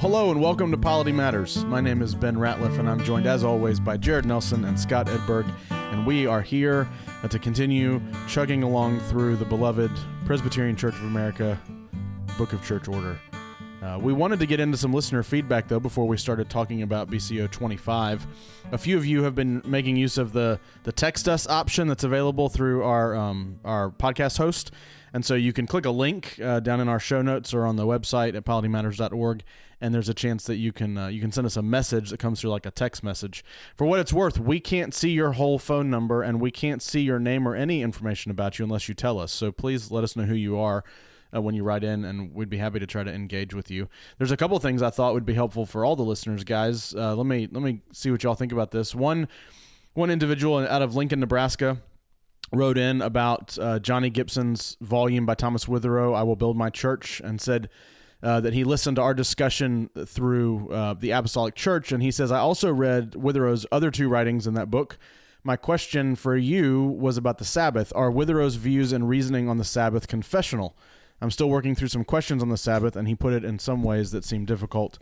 Hello and welcome to Polity Matters. My name is Ben Ratliff and I'm joined as always by Jared Nelson and Scott Edberg, and we are here to continue chugging along through the beloved Presbyterian Church of America Book of Church Order. We wanted to get into some listener feedback though before we started talking about BCO 25. A few of you have been making use of the text us option that's available through our podcast host. And so you can click a link down in our show notes or on the website at politymatters.org, and there's a chance that you can send us a message that comes through like a text message. For what it's worth, we can't see your whole phone number, and we can't see your name or any information about you unless you tell us. So please let us know who you are when you write in, and we'd be happy to try to engage with you. There's a couple of things I thought would be helpful for all the listeners, guys. Let me see what y'all think about this. One individual out of Lincoln, Nebraska, wrote in about Johnny Gibson's volume by Thomas Witherow, I Will Build My Church, and said that he listened to our discussion through the Apostolic Church, and he says, I also read Witherow's other two writings in that book. My question for you was about the Sabbath. Are Witherow's views and reasoning on the Sabbath confessional? I'm still working through some questions on the Sabbath, and he put it in some ways that seem difficult,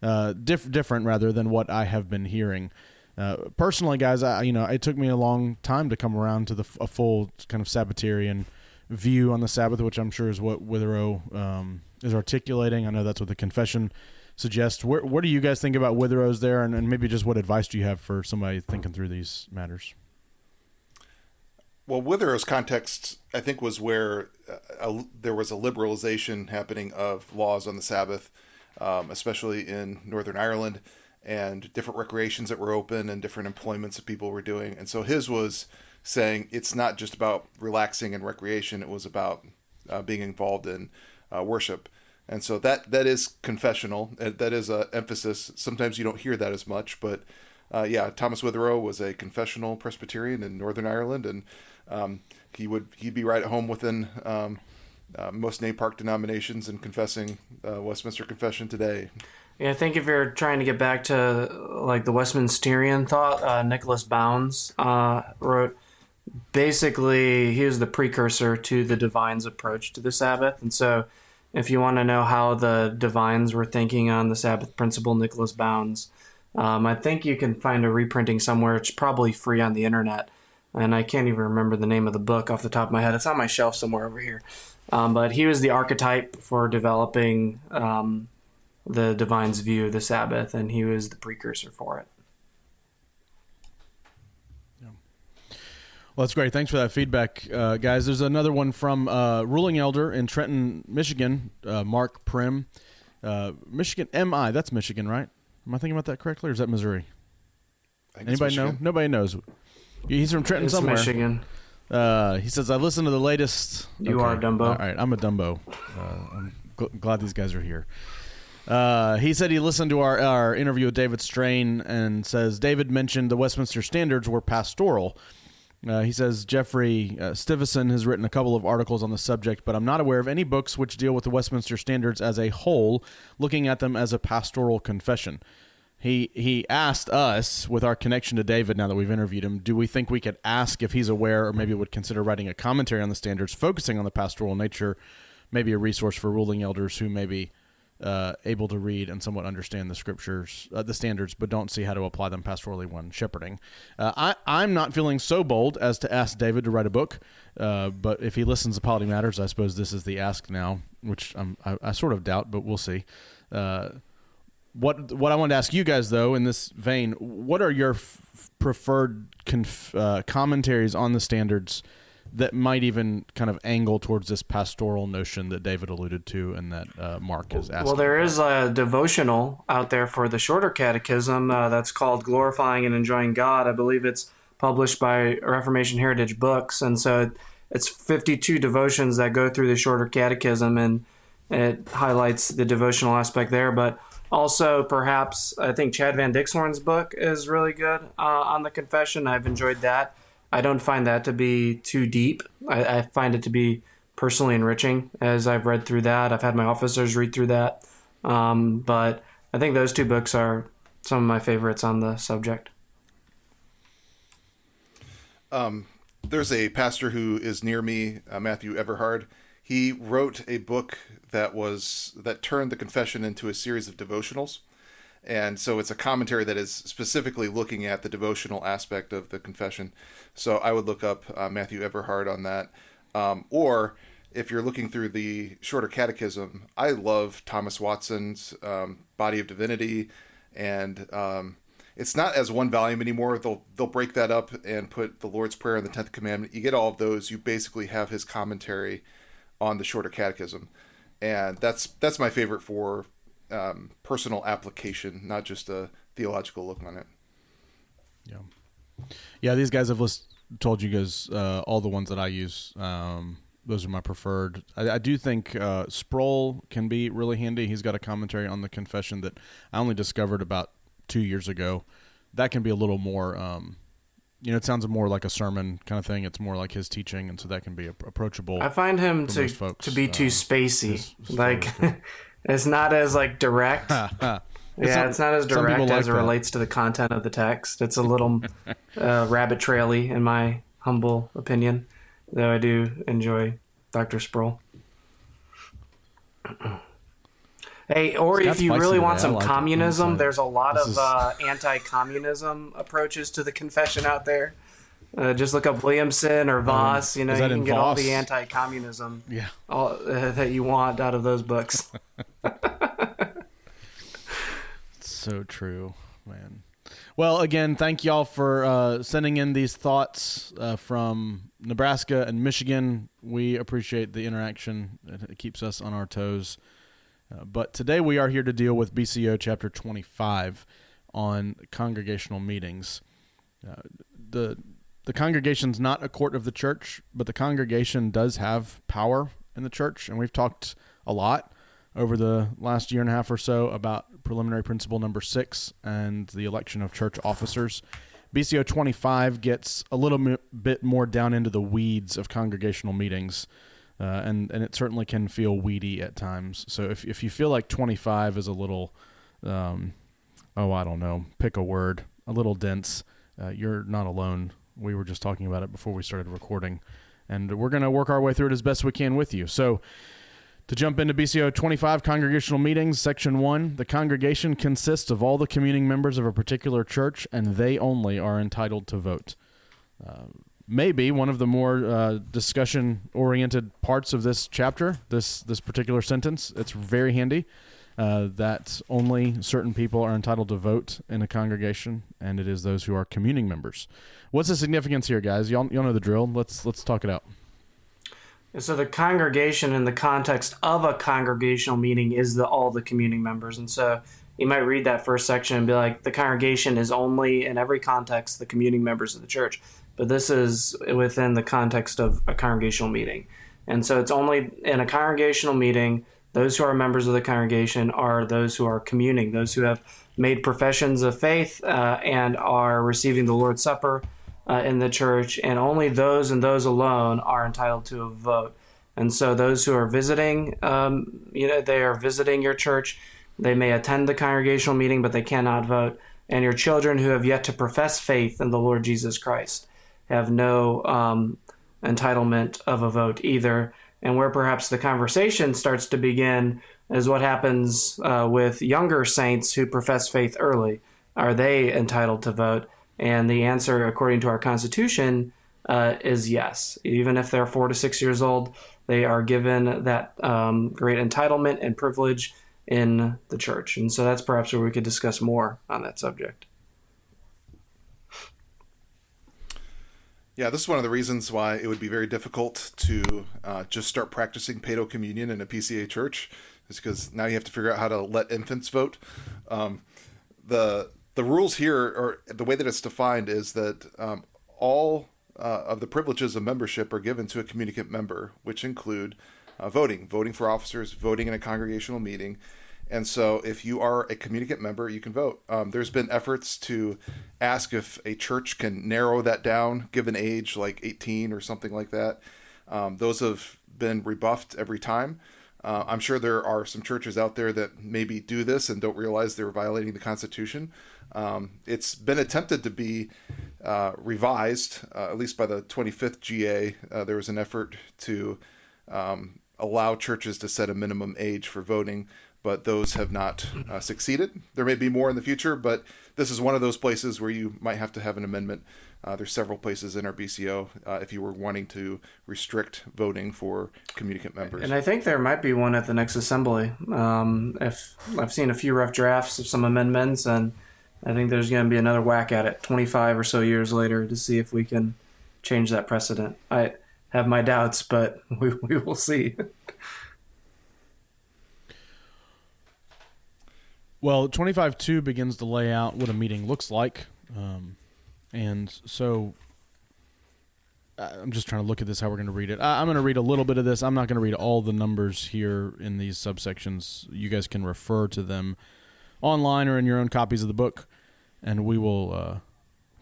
different rather than what I have been hearing. Personally, guys, it took me a long time to come around to a full kind of Sabbatarian view on the Sabbath, which I'm sure is what Witherow is articulating. I know that's what the confession suggests. What do you guys think about Witherow's there, and maybe just what advice do you have for somebody thinking through these matters? Well, Witherow's context, I think, was where there was a liberalization happening of laws on the Sabbath, especially in Northern Ireland, and different recreations that were open and different employments that people were doing. And so his was saying it's not just about relaxing and recreation, it was about being involved in worship. And so that is confessional. That is an emphasis. Sometimes you don't hear that as much, but Thomas Witherow was a confessional Presbyterian in Northern Ireland, and he'd be right at home within most name park denominations and confessing Westminster Confession today. Yeah, I think if you're trying to get back to like the Westminsterian thought, Nicholas Bounds wrote, basically he was the precursor to the divines' approach to the Sabbath. And so if you want to know how the divines were thinking on the Sabbath principle, Nicholas Bounds, I think you can find a reprinting somewhere. It's probably free on the internet. And I can't even remember the name of the book off the top of my head. It's on my shelf somewhere over here. But he was the archetype for developing the divine's view of the Sabbath, and he was the precursor for it. Yeah. Well, that's great. Thanks for that feedback, guys. There's another one from ruling elder in Trenton, Michigan, Mark Prim. Michigan, M.I., that's Michigan, right? Am I thinking about that correctly, or is that Missouri? Anybody know? Nobody knows. He's from Trenton somewhere. Michigan. He says, I listened to the latest... You are Dumbo. All right, I'm a Dumbo. I'm glad these guys are here. He said he listened to our interview with David Strain and says, David mentioned the Westminster Standards were pastoral. He says, Jeffrey Stivison has written a couple of articles on the subject, but I'm not aware of any books which deal with the Westminster Standards as a whole, looking at them as a pastoral confession. He asked us, with our connection to David now that we've interviewed him, do we think we could ask if he's aware or maybe would consider writing a commentary on the standards focusing on the pastoral nature, maybe a resource for ruling elders who may be able to read and somewhat understand the scriptures, the standards, but don't see how to apply them pastorally when shepherding. I'm not feeling so bold as to ask David to write a book, but if he listens to Polity Matters, I suppose this is the ask now, which I sort of doubt, but we'll see. What I wanted to ask you guys, though, in this vein, what are your preferred commentaries on the standards that might even kind of angle towards this pastoral notion that David alluded to and that Mark is asking? Well, there is a devotional out there for the shorter catechism that's called Glorifying and Enjoying God. I believe it's published by Reformation Heritage Books, and so it's 52 devotions that go through the shorter catechism, and it highlights the devotional aspect there, but also, perhaps, I think Chad Van Dixhoorn's book is really good on the confession. I've enjoyed that. I don't find that to be too deep. I find it to be personally enriching as I've read through that. I've had my officers read through that. But I think those two books are some of my favorites on the subject. There's a pastor who is near me, Matthew Everhard. he wrote a book that turned the confession into a series of devotionals. And so it's a commentary that is specifically looking at the devotional aspect of the confession. So I would look up Matthew Eberhard on that. Or if you're looking through the shorter catechism, I love Thomas Watson's Body of Divinity. And it's not as one volume anymore. They'll break that up and put the Lord's Prayer and the 10th Commandment. You get all of those. You basically have his commentary on the shorter catechism. And that's my favorite for personal application, not just a theological look on it. Yeah. These guys have told you guys all the ones that I use. Those are my preferred. I do think Sproul can be really handy. He's got a commentary on the confession that I only discovered about 2 years ago. That can be a little more, it sounds more like a sermon kind of thing. It's more like his teaching, and so that can be approachable. I find him to be too spacey. It's not as direct. It's not as direct as it relates to the content of the text. It's a little rabbit traily, in my humble opinion, though I do enjoy Dr. Sproul. Hey, or if you really want some communism, there's a lot of anti-communism approaches to the confession out there. Just look up Williamson or Voss. You can get all the anti-communism that you want out of those books. So true, man. Well, again, thank y'all for sending in these thoughts from Nebraska and Michigan. We appreciate the interaction. It keeps us on our toes. But today we are here to deal with BCO chapter 25 on congregational meetings. The congregation's not a court of the church, but the congregation does have power in the church, and we've talked a lot over the last year and a half or so about preliminary principle number 6 and the election of church officers. BCO 25 gets a little bit more down into the weeds of congregational meetings, and it certainly can feel weedy at times. So if you feel like 25 is a little, I don't know, pick a word, a little dense, you're not alone. We were just talking about it before we started recording, and we're going to work our way through it as best we can with you. So to jump into BCO 25, Congregational Meetings, Section 1, the congregation consists of all the communing members of a particular church, and they only are entitled to vote. Maybe one of the more discussion-oriented parts of this chapter, this particular sentence, it's very handy. That only certain people are entitled to vote in a congregation, and it is those who are communing members. What's the significance here, guys? Y'all know the drill. Let's talk it out. So the congregation in the context of a congregational meeting is all the communing members. And so you might read that first section and be like, the congregation is only, in every context, the communing members of the church. But this is within the context of a congregational meeting. And so it's only in a congregational meeting, those who are members of the congregation are those who are communing, those who have made professions of faith and are receiving the Lord's Supper in the church, and only those and those alone are entitled to a vote. And so those who are visiting, they are visiting your church. They may attend the congregational meeting, but they cannot vote. And your children who have yet to profess faith in the Lord Jesus Christ have no entitlement of a vote either. And where perhaps the conversation starts to begin is what happens with younger saints who profess faith early. Are they entitled to vote? And the answer, according to our Constitution, is yes. Even if they're 4 to 6 years old, they are given that great entitlement and privilege in the church. And so that's perhaps where we could discuss more on that subject. Yeah, this is one of the reasons why it would be very difficult to just start practicing paedo communion in a PCA church, is because now you have to figure out how to let infants vote. The rules here, or the way that it's defined, is that all of the privileges of membership are given to a communicant member, which include voting for officers, voting in a congregational meeting. And so if you are a communicant member, you can vote. There's been efforts to ask if a church can narrow that down, given age, like 18 or something like that. Those have been rebuffed every time. I'm sure there are some churches out there that maybe do this and don't realize they're violating the Constitution. It's been attempted to be revised, at least by the 25th GA. There was an effort to allow churches to set a minimum age for voting, but those have not succeeded. There may be more in the future, but this is one of those places where you might have to have an amendment. There's several places in our BCO if you were wanting to restrict voting for communicant members. And I think there might be one at the next assembly. If I've seen a few rough drafts of some amendments, and I think there's going to be another whack at it 25 or so years later to see if we can change that precedent. I have my doubts, but we will see. Well, 25.2 begins to lay out what a meeting looks like. And so I'm just trying to look at this, how we're going to read it. I'm going to read a little bit of this. I'm not going to read all the numbers here in these subsections. You guys can refer to them online or in your own copies of the book, and we will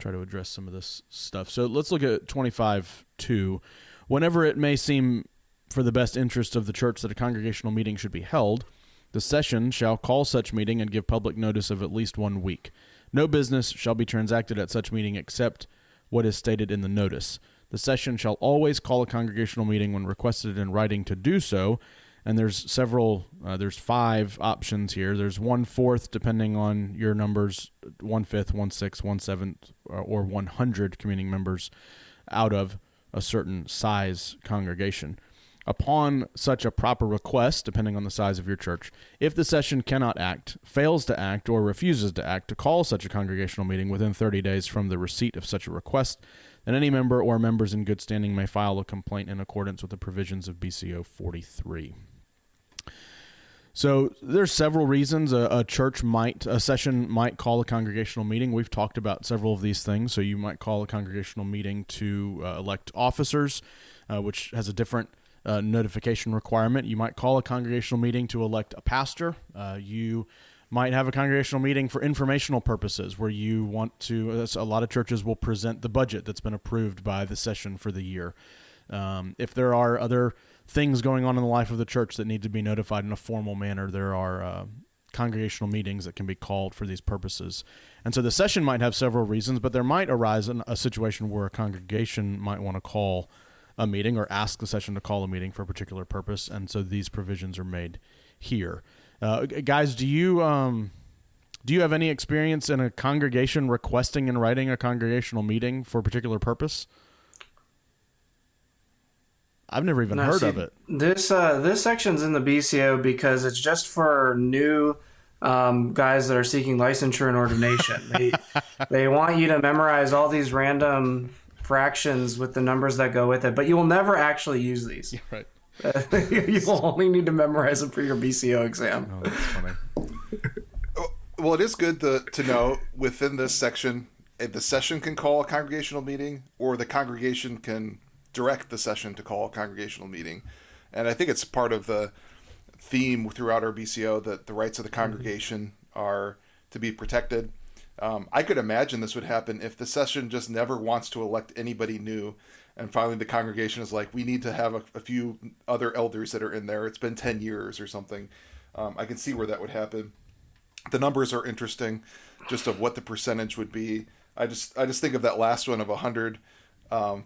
try to address some of this stuff. So let's look at 25.2. Whenever it may seem for the best interest of the church that a congregational meeting should be held, the session shall call such meeting and give public notice of at least 1 week. No business shall be transacted at such meeting except what is stated in the notice. The session shall always call a congregational meeting when requested in writing to do so, and there's 5 options here. There's 1/4, depending on your numbers, 1/5, 1/6, 1/7, or 100 communing members out of a certain size congregation. Upon such a proper request, depending on the size of your church, if the session cannot act, fails to act, or refuses to act, to call such a congregational meeting within 30 days from the receipt of such a request, then any member or members in good standing may file a complaint in accordance with the provisions of BCO 43. So there's several reasons a session might call a congregational meeting. We've talked about several of these things. So you might call a congregational meeting to elect officers, which has a different notification requirement. You might call a congregational meeting to elect a pastor. You might have a congregational meeting for informational purposes where you want to, a lot of churches will present the budget that's been approved by the session for the year. If there are other things going on in the life of the church that need to be notified in a formal manner, there are congregational meetings that can be called for these purposes. And so the session might have several reasons, but there might arise a situation where a congregation might want to call a meeting or ask the session to call a meeting for a particular purpose, and so these provisions are made here. Guys, do you have any experience in a congregation requesting and writing a congregational meeting for a particular purpose? I've never even heard of it. This section's in the BCO because it's just for new guys that are seeking licensure and ordination. They want you to memorize all these random fractions with the numbers that go with it, but you will never actually use these. Yeah, right. You will only need to memorize them for your BCO exam. Oh, that's funny. Well, it is good to know within this section, the session can call a congregational meeting, or the congregation can direct the session to call a congregational meeting. And I think it's part of the theme throughout our BCO that the rights of the congregation are to be protected. I could imagine this would happen if the session just never wants to elect anybody new, and finally the congregation is like, we need to have a few other elders that are in there. It's been 10 years or something. I can see where that would happen. The numbers are interesting, just of what the percentage would be. I just think of that last one of 100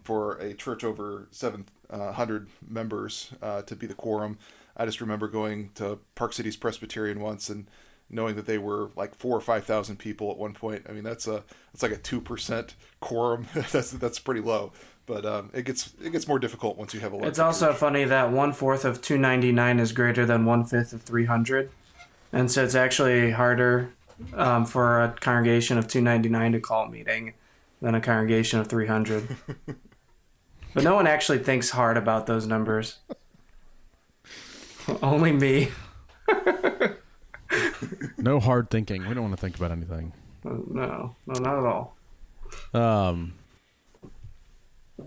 for a church over 700 members to be the quorum. I just remember going to Park Cities Presbyterian once and knowing that they were like 4,000 or 5,000 people at one point. I mean, it's like a 2% quorum. that's pretty low, but it gets more difficult once you have a large. It's also church. funny that 1/4 of 299 is greater than 1/5 of 300, and so it's actually harder for a congregation of 299 to call a meeting than a congregation of 300. But no one actually thinks hard about those numbers. Only me. No hard thinking. We don't want to think about anything. No, not at all.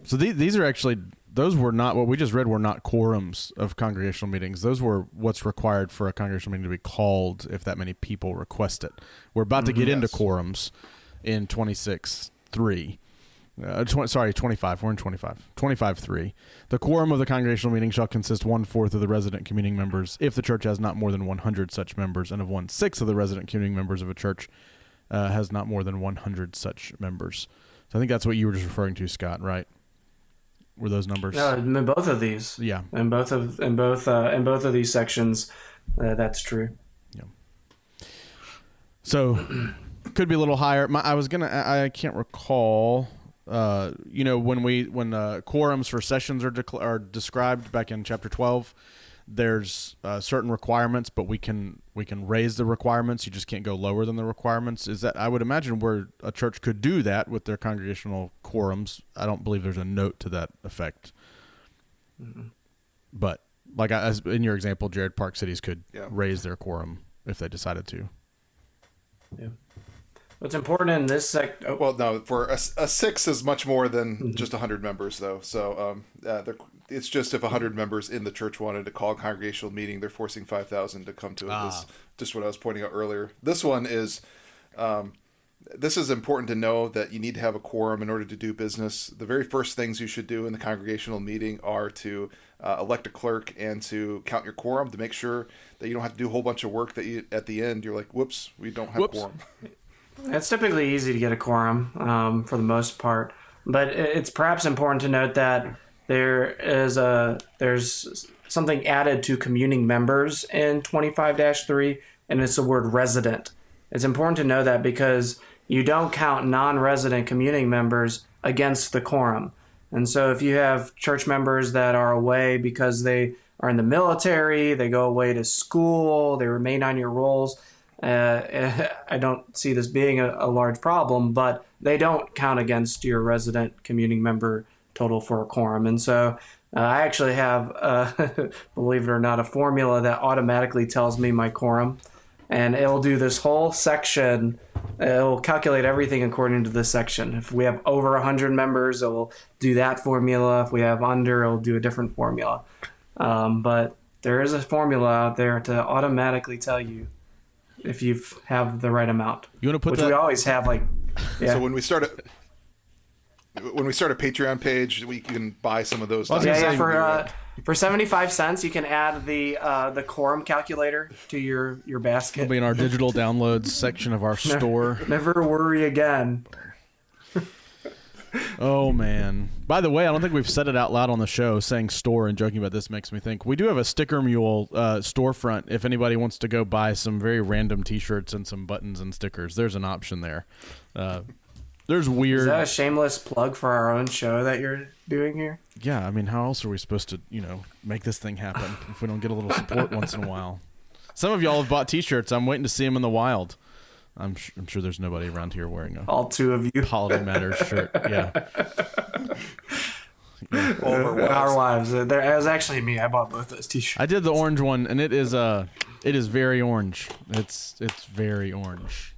So these are actually, those were not, what we just read were not quorums of congregational meetings. Those were what's required for a congregational meeting to be called if that many people request it. We're about to get into quorums in 26.3. 25. We're in 25. 25.3. The quorum of the congregational meeting shall consist 1/4 of the resident communing members if the church has not more than 100 such members, and of 1/6 of the resident communing members of a church has not more than 100 such members. So I think that's what you were just referring to, Scott, right? were those numbers? No, in both of these. Yeah. In both of these sections, that's true. Yeah. So could be a little higher. I can't recall. When quorums for sessions are described back in chapter 12, there's certain requirements, but we can raise the requirements. You just can't go lower than the requirements. Is that, I would imagine, where a church could do that with their congregational quorums. I don't believe there's a note to that effect. Mm-hmm. But as in your example, Jared, Park cities could raise their quorum if they decided to. Yeah. What's important in this Well, no, for a 6 is much more than just 100 members, though. So it's just if 100 members in the church wanted to call a congregational meeting, they're forcing 5,000 to come to it. This just what I was pointing out earlier. This one is, this is important to know, that you need to have a quorum in order to do business. The very first things you should do in the congregational meeting are to elect a clerk and to count your quorum to make sure that you don't have to do a whole bunch of work that at the end you're like, whoops, we don't have quorum. It's typically easy to get a quorum for the most part, but it's perhaps important to note that there's something added to communing members in 25-3, and it's the word resident. It's important to know that because you don't count non-resident communing members against the quorum. And so if you have church members that are away because they are in the military, they go away to school, they remain on your rolls, I don't see this being a large problem, but they don't count against your resident communing member total for a quorum. And so I actually have, believe it or not, a formula that automatically tells me my quorum, and it'll do this whole section. It'll calculate everything according to this section. If we have over 100 members, it will do that formula. If we have under, it'll do a different formula. But there is a formula out there to automatically tell you if you have the right amount. You want to put which that? We always have, So when we start a Patreon page, we can buy some of those. For 75 cents, you can add the quorum calculator to your basket. It'll be in our digital downloads section of our store. Never worry again. Oh, man. By the way, I don't think we've said it out loud on the show. Saying store and joking about this makes me think. We do have a Sticker Mule storefront if anybody wants to go buy some very random T-shirts and some buttons and stickers. There's an option there. There's weird... Is that a shameless plug for our own show that you're doing here? Yeah, I mean, how else are we supposed to, make this thing happen if we don't get a little support once in a while? Some of y'all have bought T-shirts. I'm waiting to see them in the wild. I'm sure there's nobody around here wearing all two of you Polity Matters shirt. Yeah. Our wives. It was actually me. I bought both those T-shirts. I did the orange one, and it is very orange. It's very orange.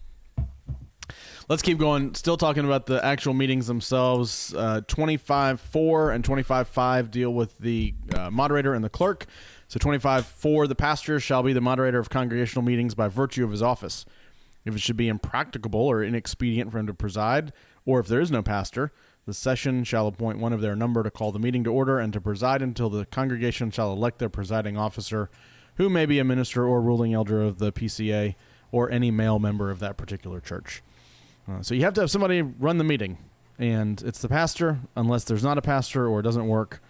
Let's keep going. Still talking about the actual meetings themselves. 25.4 and 25.5 deal with the moderator and the clerk. So 25.4, the pastor shall be the moderator of congregational meetings by virtue of his office. If it should be impracticable or inexpedient for him to preside, or if there is no pastor, the session shall appoint one of their number to call the meeting to order and to preside until the congregation shall elect their presiding officer, who may be a minister or ruling elder of the PCA or any male member of that particular church. So you have to have somebody run the meeting, and it's the pastor unless there's not a pastor or it doesn't work,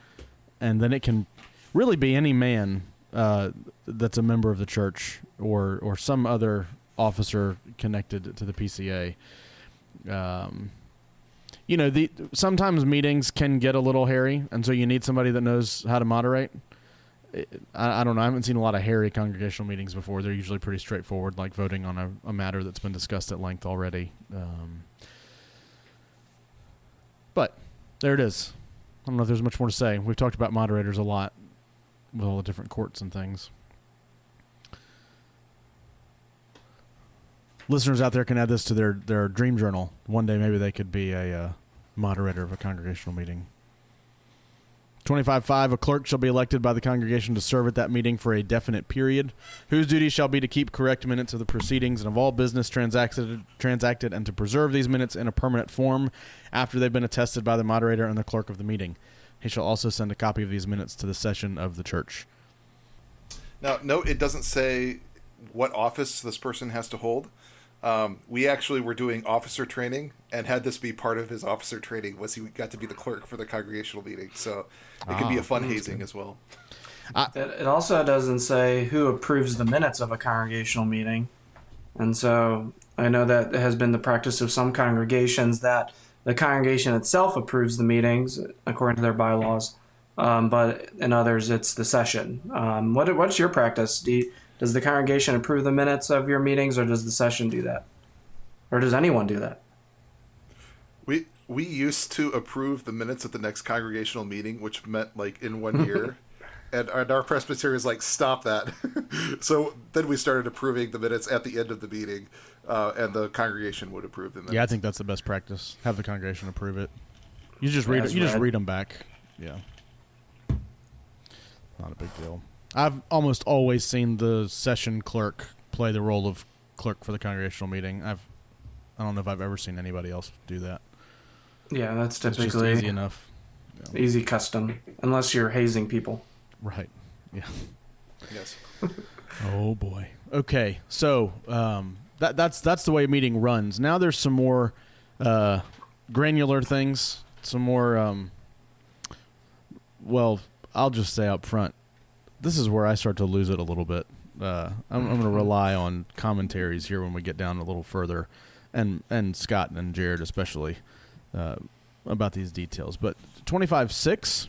and then it can really be any man that's a member of the church or some other officer connected to the PCA. Sometimes meetings can get a little hairy, and so you need somebody that knows how to moderate. I don't know. I haven't seen a lot of hairy congregational meetings before. They're usually pretty straightforward, like voting on a matter that's been discussed at length already. But there it is. I don't know if there's much more to say. We've talked about moderators a lot with all the different courts and things. Listeners out there can add this to their dream journal. One day maybe they could be a moderator of a congregational meeting. 25.5, a clerk shall be elected by the congregation to serve at that meeting for a definite period, whose duty shall be to keep correct minutes of the proceedings and of all business transacted and to preserve these minutes in a permanent form after they've been attested by the moderator and the clerk of the meeting. He shall also send a copy of these minutes to the session of the church. Now, note it doesn't say what office this person has to hold. We actually were doing officer training, and had this be part of his officer training was he got to be the clerk for the congregational meeting. So it can be a fun hazing as well. It also doesn't say who approves the minutes of a congregational meeting. And so I know that it has been the practice of some congregations that the congregation itself approves the meetings according to their bylaws, but in others it's the session. What's your practice? Does the congregation approve the minutes of your meetings, or does the session do that? Or does anyone do that? We used to approve the minutes at the next congregational meeting, which meant like in 1 year. And our presbytery is like, stop that. So then we started approving the minutes at the end of the meeting, and the congregation would approve the minutes. Yeah, I think that's the best practice. Have the congregation approve it. You just read it. You just read them back. Yeah, not a big deal. I've almost always seen the session clerk play the role of clerk for the congregational meeting. I don't know if I've ever seen anybody else do that. Yeah, that's typically it's just easy enough. Yeah. Easy custom, unless you're hazing people. Right. Yeah. Yes. Oh boy. Okay. So that's the way a meeting runs. Now there's some more granular things. Some more. Well, I'll just say up front, this is where I start to lose it a little bit. I'm going to rely on commentaries here when we get down a little further, and Scott and Jared especially about these details. But 25:6.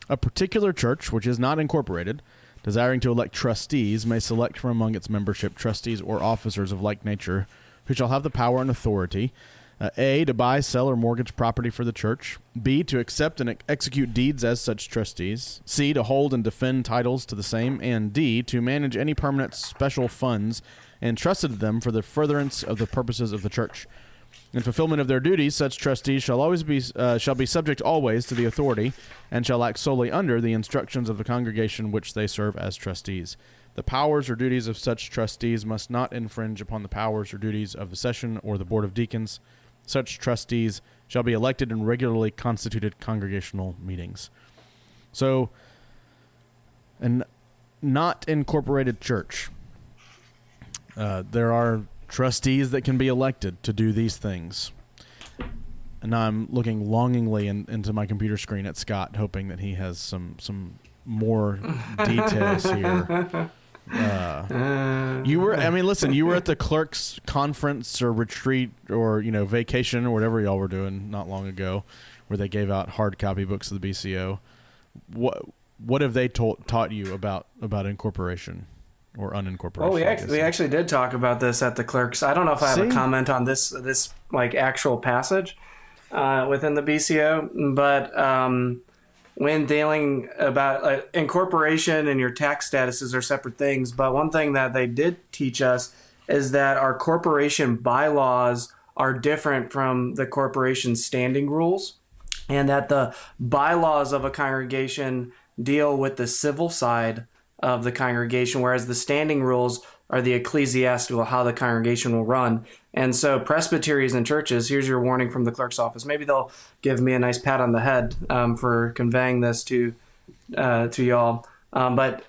A particular church, which is not incorporated, desiring to elect trustees, may select from among its membership trustees or officers of like nature, who shall have the power and authority, A, to buy, sell, or mortgage property for the church, B, to accept and execute deeds as such trustees, C, to hold and defend titles to the same, and D, to manage any permanent special funds entrusted to them for the furtherance of the purposes of the church. In fulfillment of their duties, such trustees shall be subject always to the authority, and shall act solely under the instructions of the congregation which they serve as trustees. The powers or duties of such trustees must not infringe upon the powers or duties of the session or the board of deacons. Such trustees shall be elected in regularly constituted congregational meetings. So, an not incorporated church, there are trustees that can be elected to do these things. And now I'm looking longingly into my computer screen at Scott, hoping that he has some more details here. You were at the clerk's conference or retreat or vacation or whatever y'all were doing not long ago, where they gave out hard copy books of the BCO. What have they taught you about incorporation? Or unincorporated. Well, we actually did talk about this at the clerks. I don't know if I have a comment on this like actual passage within the BCO, but when dealing about incorporation and your tax statuses are separate things. But one thing that they did teach us is that our corporation bylaws are different from the corporation standing rules, and that the bylaws of a congregation deal with the civil side of the congregation, whereas the standing rules are the ecclesiastical, how the congregation will run. And so presbyteries and churches, here's your warning from the clerk's office. Maybe they'll give me a nice pat on the head for conveying this to y'all. But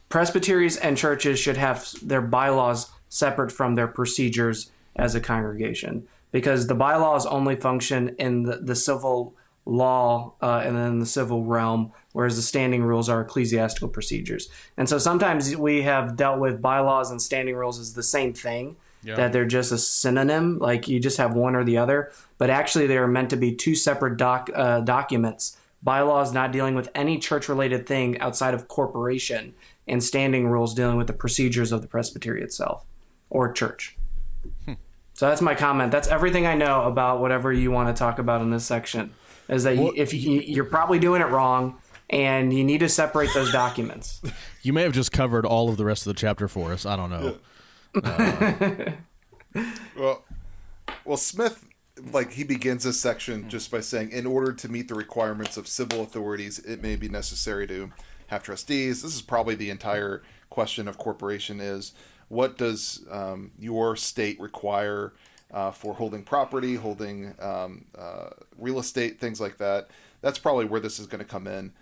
presbyteries and churches should have their bylaws separate from their procedures as a congregation, because the bylaws only function in the civil law and then the civil realm, whereas the standing rules are ecclesiastical procedures. And so sometimes we have dealt with bylaws and standing rules as the same thing, that they're just a synonym, like you just have one or the other, but actually they are meant to be two separate documents. Bylaws not dealing with any church-related thing outside of corporation, and standing rules dealing with the procedures of the presbytery itself or church. So that's my comment. That's everything I know about whatever you want to talk about in this section. Is that you're probably doing it wrong, and you need to separate those documents. You may have just covered all of the rest of the chapter for us. I don't know. Well, Smith, he begins this section just by saying, in order to meet the requirements of civil authorities, it may be necessary to have trustees. This is probably the entire question of corporation is, what does your state require for holding property, holding real estate, things like that. That's probably where this is going to come in.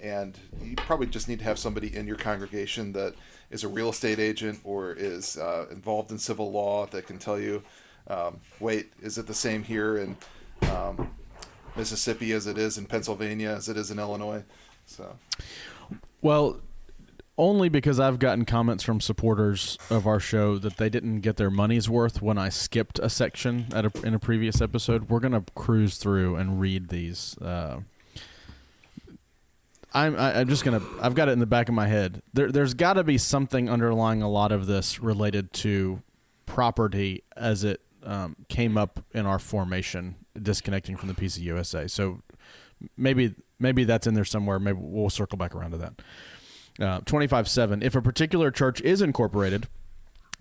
And you probably just need to have somebody in your congregation that is a real estate agent or is involved in civil law that can tell you, wait, is it the same here in Mississippi as it is in Pennsylvania, as it is in Illinois? So, well, only because I've gotten comments from supporters of our show that they didn't get their money's worth when I skipped a section in a previous episode. We're going to cruise through and read these. I'm just going to, I've got it in the back of my head. There's got to be something underlying a lot of this related to property as it came up in our formation, disconnecting from the PCUSA. So maybe that's in there somewhere. Maybe we'll circle back around to that. 25.7. If a particular church is incorporated,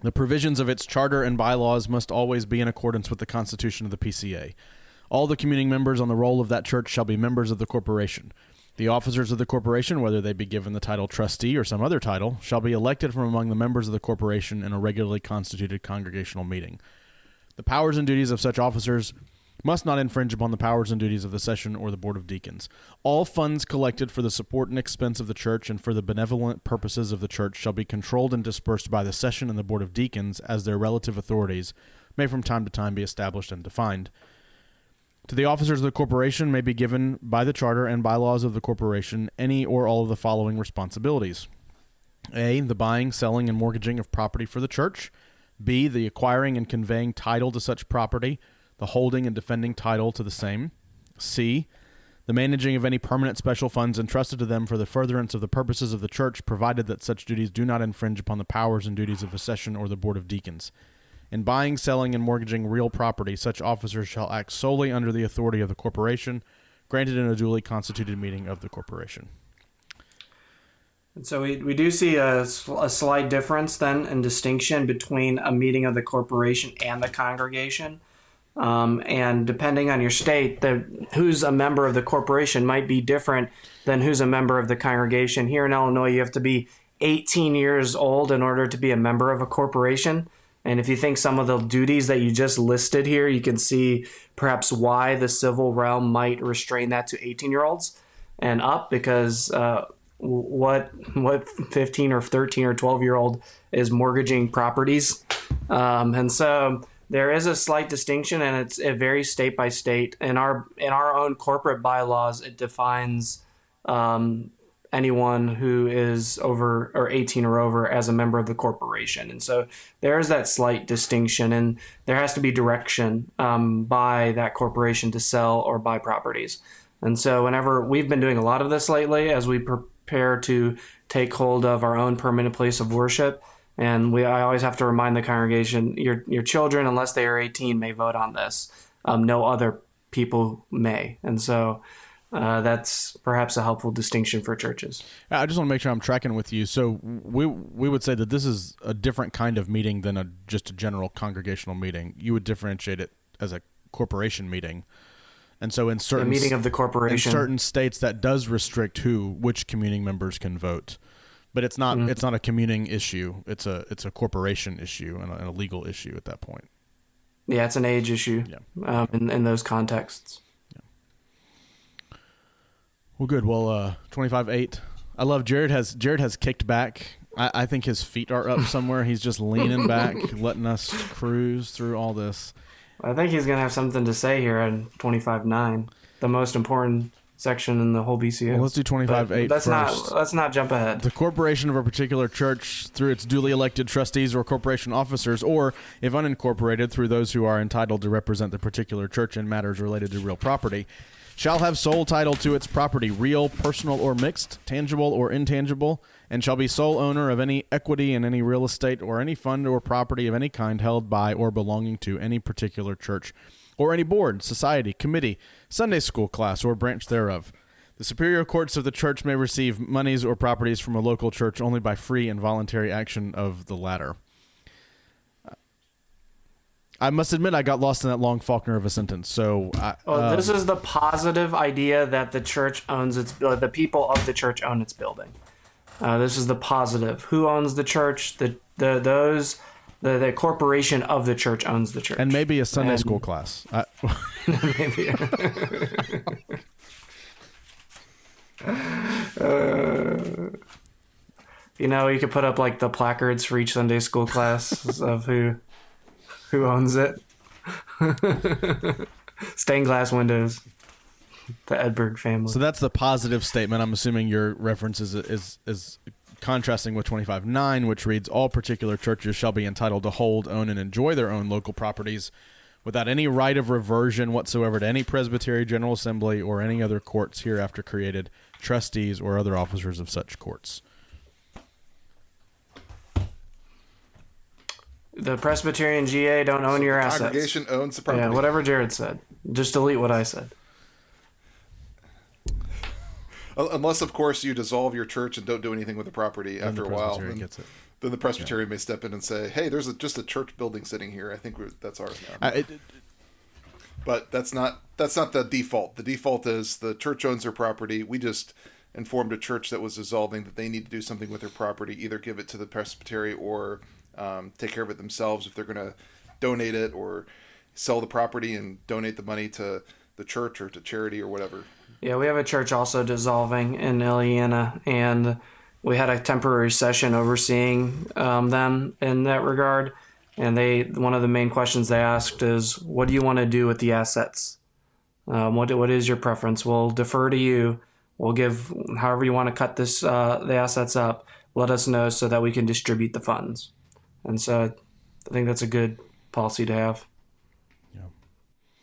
the provisions of its charter and bylaws must always be in accordance with the Constitution of the PCA. All the communing members on the roll of that church shall be members of the corporation. The officers of the corporation, whether they be given the title trustee or some other title, shall be elected from among the members of the corporation in a regularly constituted congregational meeting. The powers and duties of such officers must not infringe upon the powers and duties of the session or the board of deacons. All funds collected for the support and expense of the church and for the benevolent purposes of the church shall be controlled and dispersed by the session and the board of deacons as their relative authorities may from time to time be established and defined. To the officers of the corporation may be given by the charter and bylaws of the corporation any or all of the following responsibilities. A, the buying, selling, and mortgaging of property for the church. B, the acquiring and conveying title to such property, the holding and defending title to the same. C, the managing of any permanent special funds entrusted to them for the furtherance of the purposes of the church, provided that such duties do not infringe upon the powers and duties of the session or the board of deacons. In buying, selling, and mortgaging real property, such officers shall act solely under the authority of the corporation, granted in a duly constituted meeting of the corporation. And so we do see a slight difference then in distinction between a meeting of the corporation and the congregation. And depending on your state, who's a member of the corporation might be different than who's a member of the congregation. Here in Illinois, you have to be 18 years old in order to be a member of a corporation. And if you think some of the duties that you just listed here, you can see perhaps why the civil realm might restrain that to 18-year-olds and up, because what 15 or 13 or 12-year-old is mortgaging properties. And so there is a slight distinction, and it varies state by state. In our own corporate bylaws, it defines anyone who is over or 18 or over as a member of the corporation. And so there is that slight distinction, and there has to be direction by that corporation to sell or buy properties. And so whenever we've been doing a lot of this lately as we prepare to take hold of our own permanent place of worship, and I always have to remind the congregation, your children, unless they are 18, may vote on this. No other people may. And so that's perhaps a helpful distinction for churches. I just want to make sure I'm tracking with you. So we would say that this is a different kind of meeting than just a general congregational meeting. You would differentiate it as a corporation meeting. And so in certain the meeting of the corporation, in certain states, that does restrict which communing members can vote. But it's not it's not a communing issue. It's a corporation issue and a legal issue at that point. Yeah, it's an age issue. Yeah. In those contexts. Yeah. Well, good. Well, 25.8. I love Jared has kicked back. I think his feet are up somewhere. He's just leaning back, letting us cruise through all this. I think he's going to have something to say here on 25.9, the most important section in the whole BCO. Well, let's do 25.8 first. Let's not jump ahead. The corporation of a particular church through its duly elected trustees or corporation officers, or if unincorporated, through those who are entitled to represent the particular church in matters related to real property, shall have sole title to its property, real, personal, or mixed, tangible or intangible, and shall be sole owner of any equity in any real estate or any fund or property of any kind held by or belonging to any particular church or any board, society, committee, Sunday school class, or branch thereof. The superior courts of the church may receive monies or properties from a local church only by free and voluntary action of the latter. I must admit I got lost in that long Faulkner of a sentence. So, this is the positive idea that the church owns the people of the church own its building. This is the positive. Who owns the church? The corporation of the church owns the church. And maybe a Sunday school class. Maybe. You could put up like the placards for each Sunday school class of who owns it. Stained glass windows. The Edberg family. So that's the positive statement. I'm assuming your reference is contrasting with 25:9, which reads, all particular churches shall be entitled to hold, own, and enjoy their own local properties without any right of reversion whatsoever to any presbytery, general assembly, or any other courts hereafter created, trustees, or other officers of such courts. The Presbyterian GA don't own your assets. Congregation owns the property. Yeah, whatever Jared said. Just delete what I said. Unless, of course, you dissolve your church and don't do anything with the property after a while. Then the Presbyterian may step in and say, hey, there's just a church building sitting here. I think that's ours now. But that's not the default. The default is the church owns their property. We just informed a church that was dissolving that they need to do something with their property, either give it to the presbytery or take care of it themselves if they're going to donate it, or sell the property and donate the money to the church or to charity or whatever. Yeah, we have a church also dissolving in Ileana, and we had a temporary session overseeing them in that regard. And one of the main questions they asked is, what do you want to do with the assets? What is your preference? We'll defer to you. We'll give however you want to cut the assets up. Let us know so that we can distribute the funds. And so I think that's a good policy to have. Yeah.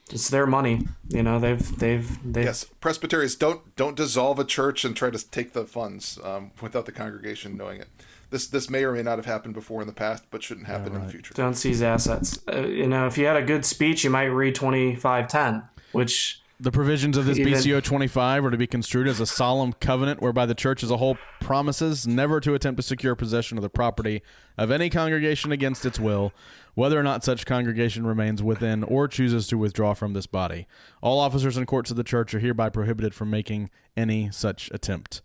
It's their money. They've Yes, presbyteries don't dissolve a church and try to take the funds without the congregation knowing it. This may or may not have happened before in the past, but shouldn't happen in the future. Don't seize assets. If you had a good speech, you might read 25:10, which... The provisions of this BCO 25 are to be construed as a solemn covenant whereby the church as a whole promises never to attempt to secure possession of the property of any congregation against its will, whether or not such congregation remains within or chooses to withdraw from this body. All officers and courts of the church are hereby prohibited from making any such attempt.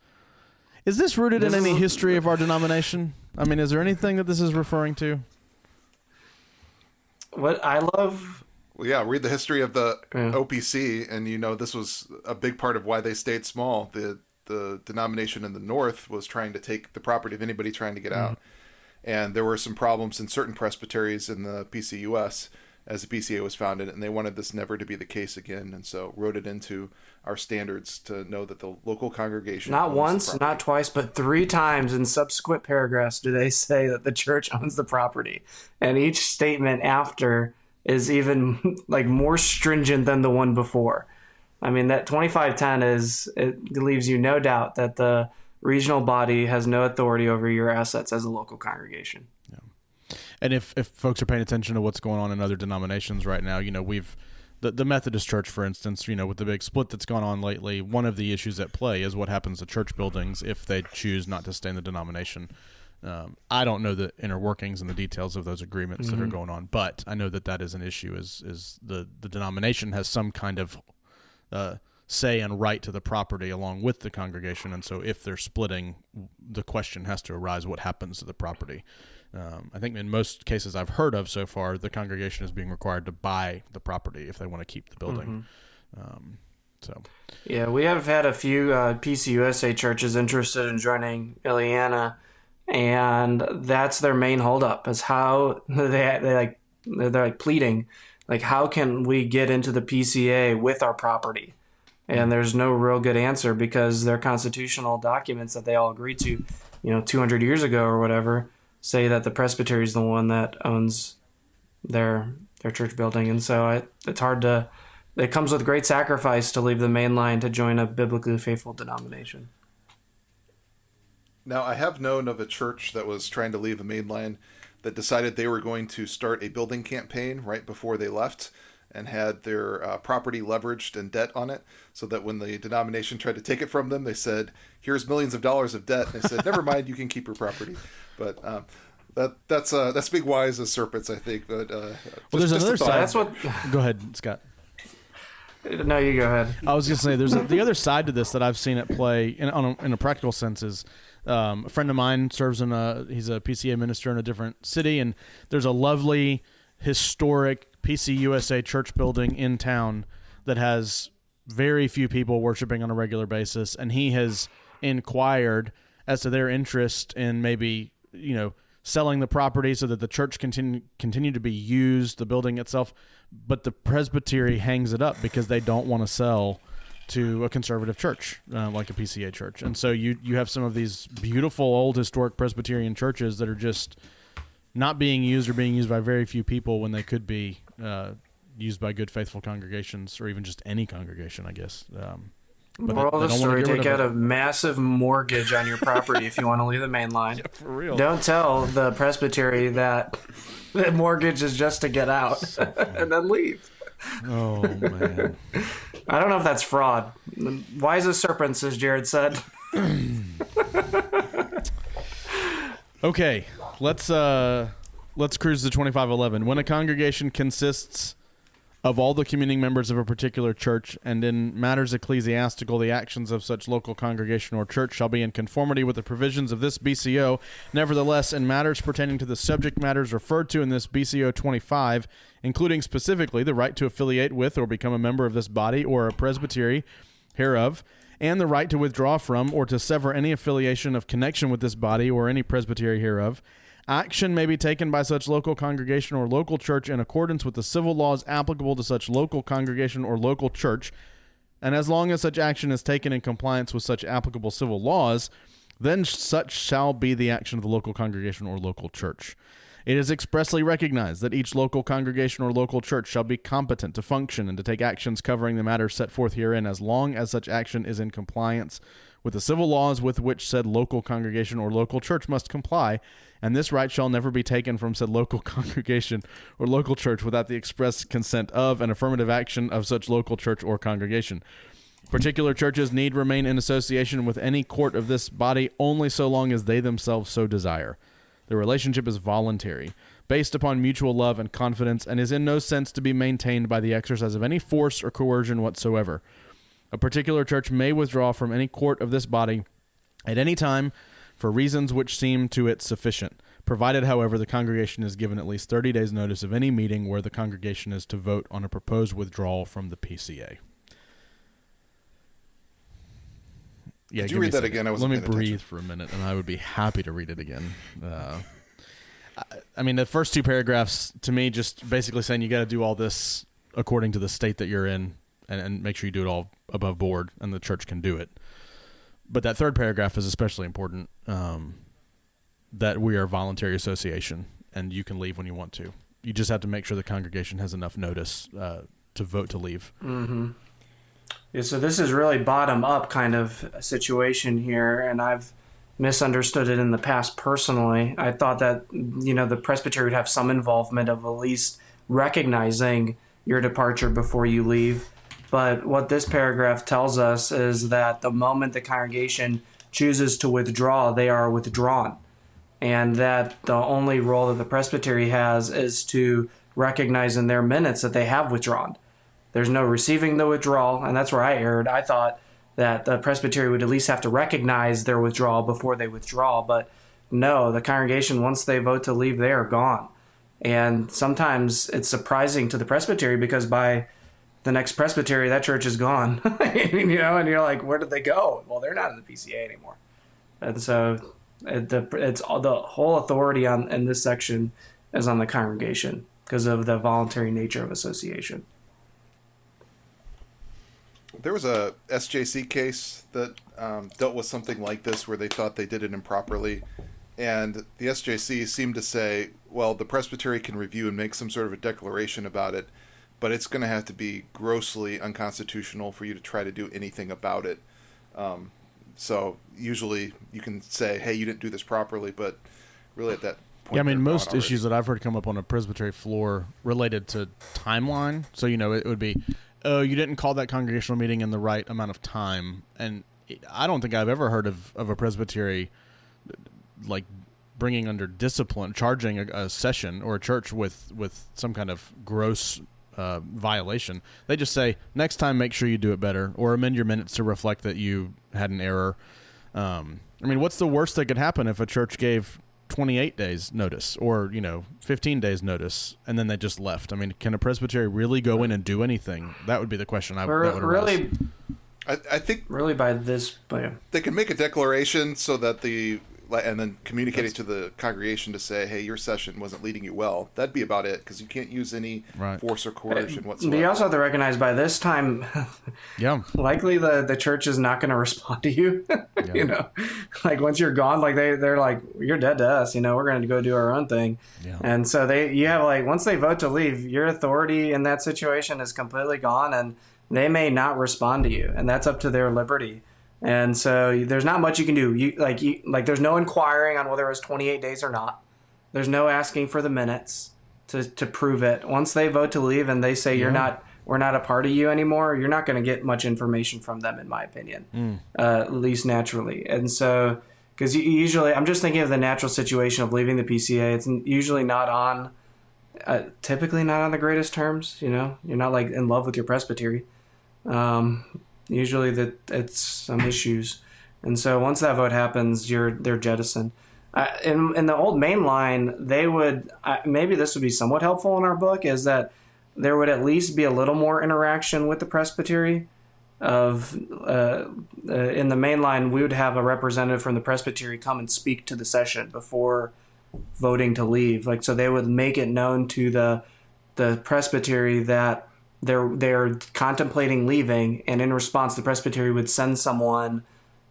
Is this rooted in any history of our denomination? I mean, is there anything that this is referring to? What I love... Well, yeah, read the history of the OPC, and this was a big part of why they stayed small. The denomination in the north was trying to take the property of anybody trying to get out. And there were some problems in certain presbyteries in the PCUS as the BCA was founded, and they wanted this never to be the case again, and so wrote it into our standards to know that the local congregation not once, not twice, but 3 times in subsequent paragraphs do they say that the church owns the property. And each statement after is even more stringent than the one before. I mean, that 25:10 it leaves you no doubt that the regional body has no authority over your assets as a local congregation. Yeah. And if folks are paying attention to what's going on in other denominations right now, we've the Methodist Church, for instance, with the big split that's gone on lately, one of the issues at play is what happens to church buildings if they choose not to stay in the denomination. I don't know the inner workings and the details of those agreements that are going on, but I know that is an issue. Is the denomination has some kind of say and right to the property along with the congregation, and so if they're splitting, the question has to arise: what happens to the property? I think in most cases I've heard of so far, the congregation is being required to buy the property if they want to keep the building. Yeah, we have had a few PCUSA churches interested in joining Ileana. And that's their main holdup, is how they're pleading, how can we get into the PCA with our property? And there's no real good answer because their constitutional documents that they all agreed to, 200 years ago or whatever, say that the presbytery is the one that owns their church building. And so it's hard it comes with great sacrifice to leave the main line to join a biblically faithful denomination. Now, I have known of a church that was trying to leave the main line that decided they were going to start a building campaign right before they left and had their property leveraged and debt on it, so that when the denomination tried to take it from them, they said, here's millions of dollars of debt. And they said, never mind, you can keep your property. But that's being wise as serpents, I think. But there's another side. Go ahead, Scott. No, you go ahead. I was going to say, there's the other side to this that I've seen at play in a practical sense is, a friend of mine serves he's a PCA minister in a different city, and there's a lovely historic PCUSA church building in town that has very few people worshiping on a regular basis, and he has inquired as to their interest in maybe, selling the property so that the church continue to be used, the building itself, but the presbytery hangs it up because they don't want to sell to a conservative church like a PCA church. And so you have some of these beautiful old historic Presbyterian churches that are just not being used or being used by very few people when they could be used by good, faithful congregations, or even just any congregation, I guess. But moral of the story, take out a massive mortgage on your property if you want to leave the main line. Yeah, for real. Don't tell the presbytery that the mortgage is just to get out and then leave. Oh, man. I don't know if that's fraud. Wise as serpents, as Jared said. Okay, let's cruise to 2511. When a congregation consists of all the communing members of a particular church, and in matters ecclesiastical, the actions of such local congregation or church shall be in conformity with the provisions of this BCO. Nevertheless, in matters pertaining to the subject matters referred to in this BCO 25, including specifically the right to affiliate with or become a member of this body or a presbytery hereof, and the right to withdraw from or to sever any affiliation of connection with this body or any presbytery hereof, action may be taken by such local congregation or local church in accordance with the civil laws applicable to such local congregation or local church, and as long as such action is taken in compliance with such applicable civil laws, then such shall be the action of the local congregation or local church. It is expressly recognized that each local congregation or local church shall be competent to function and to take actions covering the matters set forth herein, as long as such action is in compliance with the civil laws with which said local congregation or local church must comply, and this right shall never be taken from said local congregation or local church without the express consent of and affirmative action of such local church or congregation. Particular churches need remain in association with any court of this body only so long as they themselves so desire. The relationship is voluntary, based upon mutual love and confidence, and is in no sense to be maintained by the exercise of any force or coercion whatsoever. A particular church may withdraw from any court of this body at any time for reasons which seem to it sufficient, provided, however, the congregation is given at least 30 days' notice of any meeting where the congregation is to vote on a proposed withdrawal from the PCA. Yeah, Did you read that again? Let me breathe for a minute, and I would be happy to read it again. I mean, the first two paragraphs, to me, just basically saying you got to do all this according to the state that you're in, and make sure you do it all above board, and the church can do it. But that third paragraph is especially important, that we are a voluntary association, and you can leave when you want to. You just have to make sure the congregation has enough notice to vote to leave. Mm-hmm. Yeah, so this is really bottom-up kind of a situation here, and I've misunderstood it in the past personally. I thought that, the presbytery would have some involvement of at least recognizing your departure before you leave. But what this paragraph tells us is that the moment the congregation chooses to withdraw, they are withdrawn. And that the only role that the presbytery has is to recognize in their minutes that they have withdrawn. There's no receiving the withdrawal, and that's where I erred. I thought that the presbytery would at least have to recognize their withdrawal before they withdraw, but no, the congregation, once they vote to leave, they are gone. And sometimes it's surprising to the presbytery because by the next presbytery, that church is gone. And you're like, where did they go? Well, they're not in the PCA anymore. And so it's all, the whole authority in this section is on the congregation because of the voluntary nature of association. There was a SJC case that dealt with something like this where they thought they did it improperly. And the SJC seemed to say, well, the presbytery can review and make some sort of a declaration about it, but it's going to have to be grossly unconstitutional for you to try to do anything about it. So usually you can say, hey, you didn't do this properly, but really at that point... Yeah, I mean, most issues that I've heard come up on a presbytery floor related to timeline. So, it would be... oh, you didn't call that congregational meeting in the right amount of time. And I don't think I've ever heard of a presbytery like bringing under discipline, charging a session or a church with some kind of gross violation. They just say, next time make sure you do it better, or amend your minutes to reflect that you had an error. I mean, what's the worst that could happen if a church gave 28 days notice or 15 days notice and then they just left? I mean, can a presbytery really go in and do anything? That would be the question I would really I think really by this, but they can make a declaration so that and then communicate it to the congregation to say, hey, your session wasn't leading you well. That'd be about it, because you can't use any force or coercion whatsoever. You also have to recognize by this time, likely the church is not going to respond to you. You know, like once you're gone, like they're like, you're dead to us. You know, we're going to go do our own thing. Yeah. And so you have like, once they vote to leave, your authority in that situation is completely gone, and they may not respond to you, and that's up to their liberty. And so there's not much you can do. There's no inquiring on whether it was 28 days or not. There's no asking for the minutes to prove it. Once they vote to leave and they say we're not a part of you anymore, you're not going to get much information from them, in my opinion, at least naturally. And so, because usually, I'm just thinking of the natural situation of leaving the PCA. It's usually not on, typically not on the greatest terms. You know, you're not like in love with your presbytery. Usually that it's some issues. And so once that vote happens, they're jettisoned. In the old main line, they would, maybe this would be somewhat helpful in our book, is that there would at least be a little more interaction with the presbytery. In the main line, we would have a representative from the presbytery come and speak to the session before voting to leave. Like, so they would make it known to the presbytery that they're contemplating leaving, and in response, the presbytery would send someone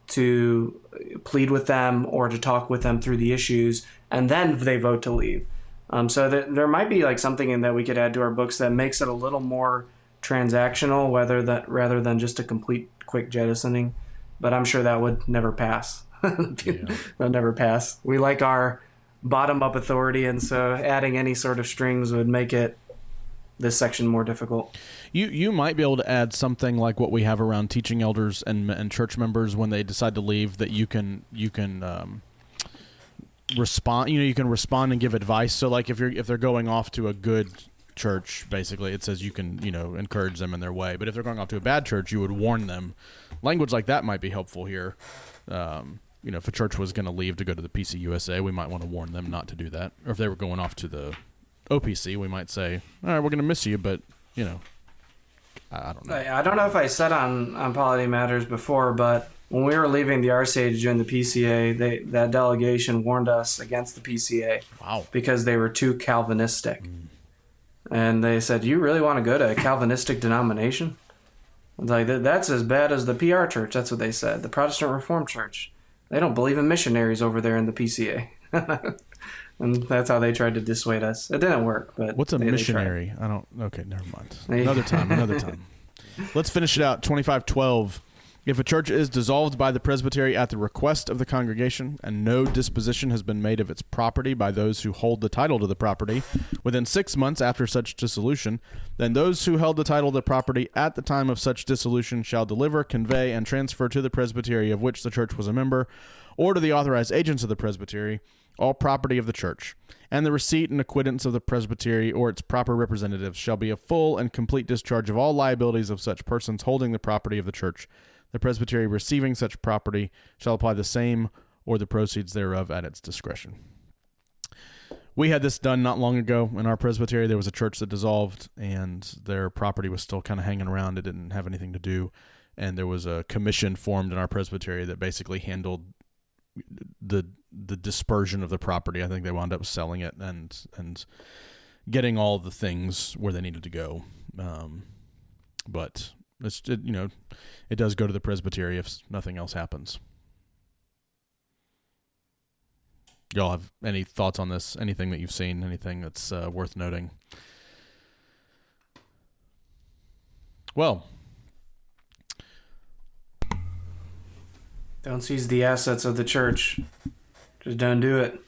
to plead with them or to talk with them through the issues, and then they vote to leave. So there might be like something in that we could add to our books that makes it a little more transactional, rather than just a complete quick jettisoning. But I'm sure that would never pass. That'll never pass. We like our bottom-up authority, and so adding any sort of strings would make this section more difficult. You might be able to add something like what we have around teaching elders and church members when they decide to leave, that you can respond. You can respond and give advice. So like if they're going off to a good church, basically it says you can encourage them in their way. But if they're going off to a bad church, you would warn them. Language like that might be helpful here. If a church was going to leave to go to the PCUSA, we might want to warn them not to do that. Or if they were going off to the OPC, we might say, all right, we're going to miss you, but, I don't know. I don't know if I said on Polity Matters before, but when we were leaving the RCA to join the PCA, that delegation warned us against the PCA. Wow. Because they were too Calvinistic. And they said, you really want to go to a Calvinistic denomination? It's like, that's as bad as the PR church. That's what they said. The Protestant Reformed Church. They don't believe in missionaries over there in the PCA. And that's how they tried to dissuade us. It didn't work, but what's a missionary? I don't. Okay, never mind. Another time. Let's finish it out. 25:12. If a church is dissolved by the presbytery at the request of the congregation, and no disposition has been made of its property by those who hold the title to the property within 6 months after such dissolution, then those who held the title to the property at the time of such dissolution shall deliver, convey, and transfer to the presbytery of which the church was a member, or to the authorized agents of the presbytery, all property of the church, and the receipt and acquittance of the presbytery or its proper representatives shall be a full and complete discharge of all liabilities of such persons holding the property of the church. The presbytery receiving such property shall apply the same or the proceeds thereof at its discretion. We had this done not long ago in our presbytery. There was a church that dissolved, and their property was still kind of hanging around. It didn't have anything to do, and there was a commission formed in our presbytery that basically handled the dispersion of the property. I think they wound up selling it and getting all the things where they needed to go. But it does go to the presbytery if nothing else happens. Y'all have any thoughts on this? Anything that you've seen? Anything that's worth noting? Well, don't seize the assets of the church. Just don't do it.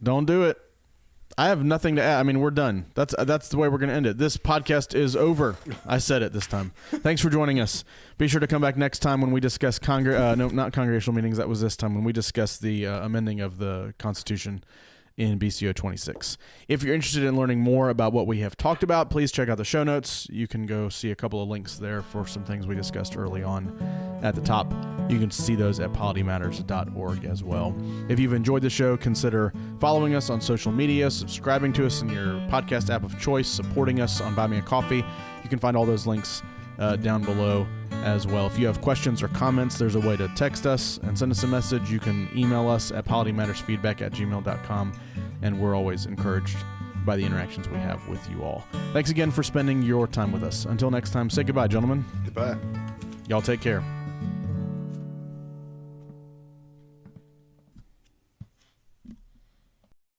Don't do it. I have nothing to add. I mean, we're done. That's the way we're going to end it. This podcast is over. I said it this time. Thanks for joining us. Be sure to come back next time when we discuss not congregational meetings. That was this time when we discuss the amending of the Constitution in BCO 26. If you're interested in learning more about what we have talked about, please check out the show notes. You can go see a couple of links there for some things we discussed early on at the top. You can see those at politymatters.org as well. If you've enjoyed the show, consider following us on social media, subscribing to us in your podcast app of choice, supporting us on Buy Me a Coffee. You You can find all those links down below as well. If you have questions or comments, there's a way to text us and send us a message. You can email us at politymattersfeedback@gmail.com, and we're always encouraged by the interactions we have with you all. Thanks again for spending your time with us. Until next time, say goodbye, gentlemen. Goodbye. Y'all take care.